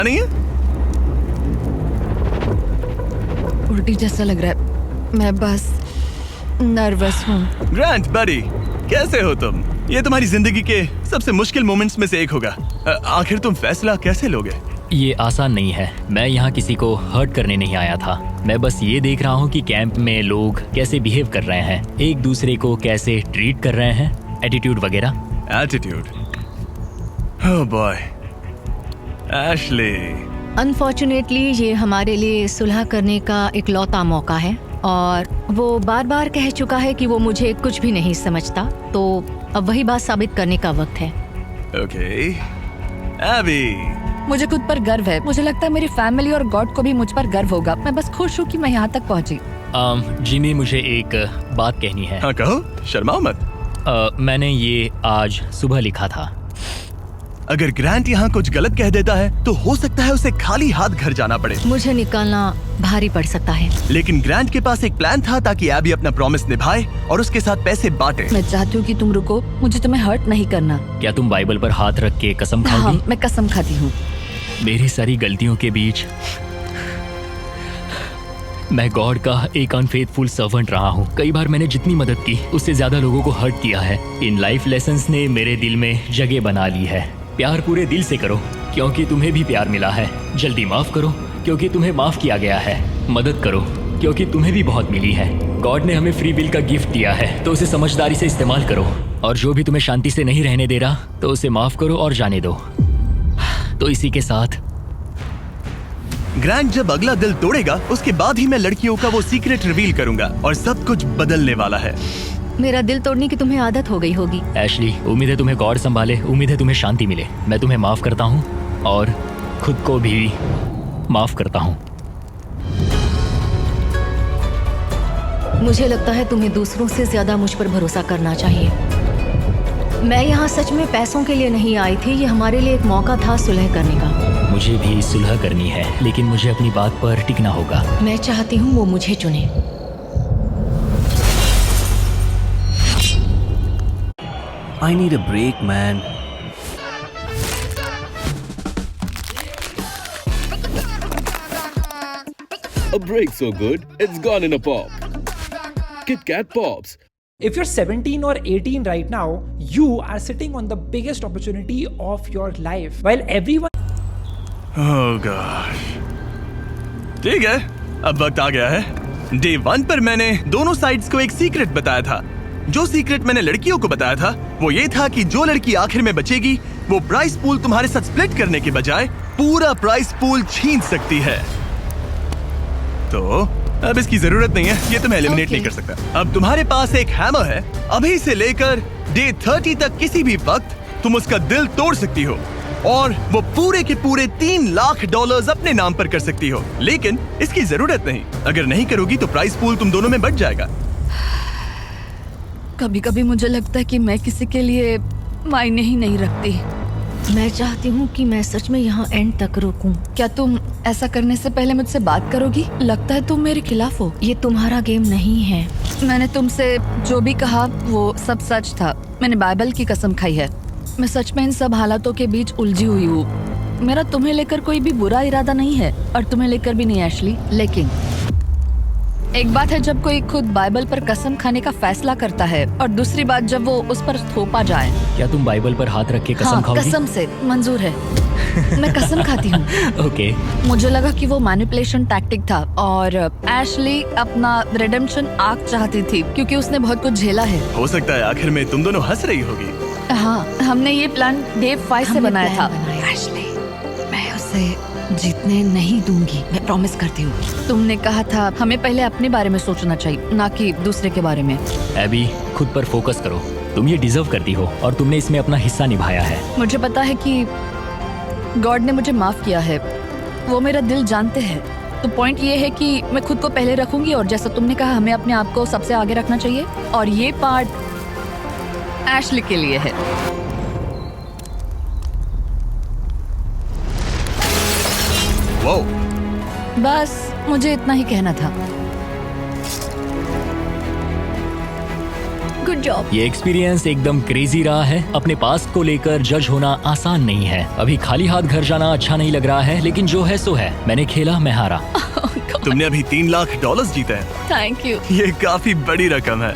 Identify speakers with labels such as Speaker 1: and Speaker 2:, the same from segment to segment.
Speaker 1: नहीं है?
Speaker 2: उल्टी जैसा लग रहा है, मैं बस नर्वस हूँ।
Speaker 1: ग्रांट बडी, कैसे हो तुम? ये तुम्हारी जिंदगी के सबसे मुश्किल मोमेंट्स में से एक होगा। आखिर तुम फैसला कैसे लोगे?
Speaker 3: ये आसान नहीं है। मैं यहाँ किसी को हर्ट करने नहीं आया था। मैं बस ये देख रहा हूँ कि कैंप में लोग कैसे बिहेव कर रहे हैं, एक दूसरे को कैसे ट्रीट कर रहे हैं, एटीट्यूड वगैरह।
Speaker 1: Attitude? Oh boy, Ashley.
Speaker 2: Unfortunately ये हमारे लिए सुलह करने का इकलौता मौका है और वो बार बार कह चुका है कि वो मुझे कुछ भी नहीं समझता, तो अब वही बात साबित करने का वक्त है।
Speaker 1: ओके, एबी।
Speaker 2: मुझे खुद पर गर्व है। मुझे लगता है मेरी फैमिली और गॉड को भी मुझ पर गर्व होगा। मैं बस खुश हूँ कि मैं यहाँ तक पहुँची।
Speaker 3: जिमी, मुझे एक बात कहनी है।
Speaker 1: हाँ कहो, शर्माओ मत।
Speaker 3: मैंने ये आज सुबह लिखा था।
Speaker 1: अगर ग्रांट यहाँ कुछ गलत कह देता है तो हो सकता है उसे खाली हाथ घर जाना पड़े।
Speaker 2: मुझे निकालना भारी पड़ सकता है,
Speaker 1: लेकिन ग्रांट के पास एक प्लान था ताकि एबी अपना प्रॉमिस निभाए और उसके साथ पैसे बांटे।
Speaker 2: मैं चाहती हूँ कि तुम रुको, मुझे तुम्हें हर्ट नहीं करना।
Speaker 3: क्या तुम बाइबल पर हाथ रख के कसम खाओगी?
Speaker 2: हाँ, मैं कसम खाती हूँ।
Speaker 3: मेरी सारी गलतियों के बीच मैं गॉड का एक अनफेथफुल सर्वेंट रहा हूँ। कई बार मैंने जितनी मदद की उससे ज्यादा लोगों को हर्ट किया है। इन लाइफ लेसन्स ने मेरे दिल में जगह बना ली है। प्यार पूरे दिल से करो क्योंकि तुम्हें भी प्यार मिला है। जल्दी माफ करो क्योंकि तुम्हें माफ किया गया है। मदद करो क्योंकि तुम्हें भी बहुत मिली है। गॉड ने हमें फ्री विल का गिफ्ट दिया है, तो उसे समझदारी से इस्तेमाल करो। और जो भी तुम्हें शांति से नहीं रहने दे रहा तो उसे माफ करो और जाने दो। तो इसी के साथ
Speaker 1: ग्रांट जब अगला दिल तोड़ेगा उसके बाद ही मैं लड़कियों का वो सीक्रेट रिवील करूंगा और सब कुछ बदलने वाला है।
Speaker 2: मेरा दिल तोड़ने की तुम्हें आदत हो गई होगी।
Speaker 3: एशली, उम्मीद है तुम्हें गॉड संभाले, उम्मीद है तुम्हें शांति मिले। मैं तुम्हें माफ करता हूँ और खुद को भी माफ करता हूँ।
Speaker 2: मुझे लगता है तुम्हें दूसरों से ज्यादा मुझ पर भरोसा करना चाहिए। मैं यहाँ सच में पैसों के लिए नहीं आई थी। ये हमारे लिए एक मौका था सुलह करने का।
Speaker 3: मुझे भी सुलह करनी है, लेकिन मुझे अपनी बात पर टिकना होगा।
Speaker 2: मैं चाहती हूँ वो मुझे चुने।
Speaker 4: I need a break, man.
Speaker 5: A break so good, it's gone in a pop. Kit Kat Pops.
Speaker 6: If you're 17 or 18 right now, you are sitting on the biggest opportunity of your life. While everyone...
Speaker 1: Oh gosh. ठीक है, अब वक्त आ गया है। Day 1 पर मैंने दोनों sides को एक सीक्रेट बताया था। जो सीक्रेट मैंने लड़कियों को बताया था वो ये था कि जो लड़की आखिर में बचेगी वो प्राइस पूल तुम्हारे साथ स्प्लिट करने के बजाय पूरा प्राइस पूल छीन सकती है। तो अब इसकी जरूरत नहीं है, ये तुम्हें एलिमिनेट नहीं कर सकता। अब तुम्हारे पास एक हैमर है। अभी से लेकर डे 30 तक किसी भी वक्त तुम उसका दिल तोड़ सकती हो और वो पूरे के पूरे $3 लाख अपने नाम पर कर सकती हो। लेकिन इसकी जरूरत नहीं। अगर नहीं करोगी तो प्राइस पूल तुम दोनों में बढ़ जाएगा।
Speaker 2: कभी कभी मुझे लगता है कि मैं किसी के लिए मायने ही नहीं रखती। मैं चाहती हूँ कि मैं सच में यहाँ एंड तक रुकूं। क्या तुम ऐसा करने से पहले मुझसे बात करोगी? लगता है तुम मेरे खिलाफ हो। ये तुम्हारा गेम नहीं है। मैंने तुमसे जो भी कहा वो सब सच था। मैंने बाइबल की कसम खाई है। मैं सच में इन सब हालातों के बीच उलझी हुई हूँ। मेरा तुम्हें लेकर कोई भी बुरा इरादा नहीं है और तुम्हें लेकर भी नहीं एशली। लेकिन एक बात है जब कोई खुद बाइबल पर कसम खाने का फैसला करता है और दूसरी बात जब वो उस पर थोपा जाए।
Speaker 3: क्या तुम बाइबल पर हाथ रख के कसम
Speaker 2: हाँ,
Speaker 3: खाओगी?
Speaker 2: कसम से मंजूर है। मैं कसम खाती हूँ।
Speaker 3: ओके।
Speaker 2: मुझे लगा कि वो मैनिपुलेशन टैक्टिक था और एशली अपना रिडेम्पशन आर्क चाहती थी क्योंकि उसने बहुत कुछ झेला है।
Speaker 1: हो सकता है आखिर में तुम दोनों हंस रही होगी।
Speaker 2: हाँ, हमने ये प्लान डे 5 से बनाया था। एशली, मैं उसे जीतने नहीं दूंगी, मैं प्रॉमिस करती हूँ। तुमने कहा था हमें पहले अपने बारे में सोचना चाहिए, ना कि दूसरे के बारे में।
Speaker 3: एबी, खुद पर फोकस करो। तुम ये डिजर्व करती हो और तुमने इसमें अपना हिस्सा निभाया है।
Speaker 2: मुझे पता है कि गॉड ने मुझे माफ किया है। वो मेरा दिल जानते हैं। तो पॉइंट ये है कि मैं खुद को पहले रखूंगी और जैसा तुमने कहा हमें अपने आप को सबसे आगे रखना चाहिए और ये पार्ट एशली के लिए है।
Speaker 1: वो
Speaker 2: बस मुझे इतना ही कहना था। Good job.
Speaker 3: ये एक्सपीरियंस एकदम क्रेजी रहा है। अपने पास्ट को लेकर जज होना आसान नहीं है। अभी खाली हाथ घर जाना अच्छा नहीं लग रहा है, लेकिन जो है सो है। मैंने खेला, मैं हारा।
Speaker 1: तुमने अभी $3 लाख जीते हैं।
Speaker 2: Thank you.
Speaker 1: ये काफी बड़ी रकम है।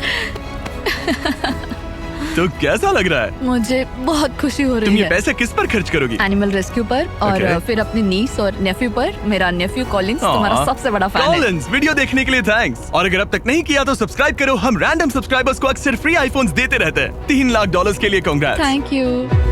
Speaker 1: तो कैसा लग रहा है?
Speaker 2: मुझे बहुत खुशी हो
Speaker 1: तुम
Speaker 2: रही
Speaker 1: ये
Speaker 2: है।
Speaker 1: पैसे किस पर खर्च करोगी?
Speaker 2: एनिमल रेस्क्यू पर और
Speaker 1: Okay.
Speaker 2: फिर अपनी नीस और नेफ्यू पर। मेरा नेफ्यू कॉलिंस तुम्हारा सबसे बड़ा फैन है।
Speaker 1: कॉलिंस, वीडियो देखने के लिए थैंक्स। और अगर अब तक नहीं किया तो सब्सक्राइब करो। हम रैंडम सब्सक्राइबर्स को अक्सर फ्री आईफोन्स देते रहते हैं। $3 लाख के लिए कांग्रेट्स।
Speaker 2: Thank you.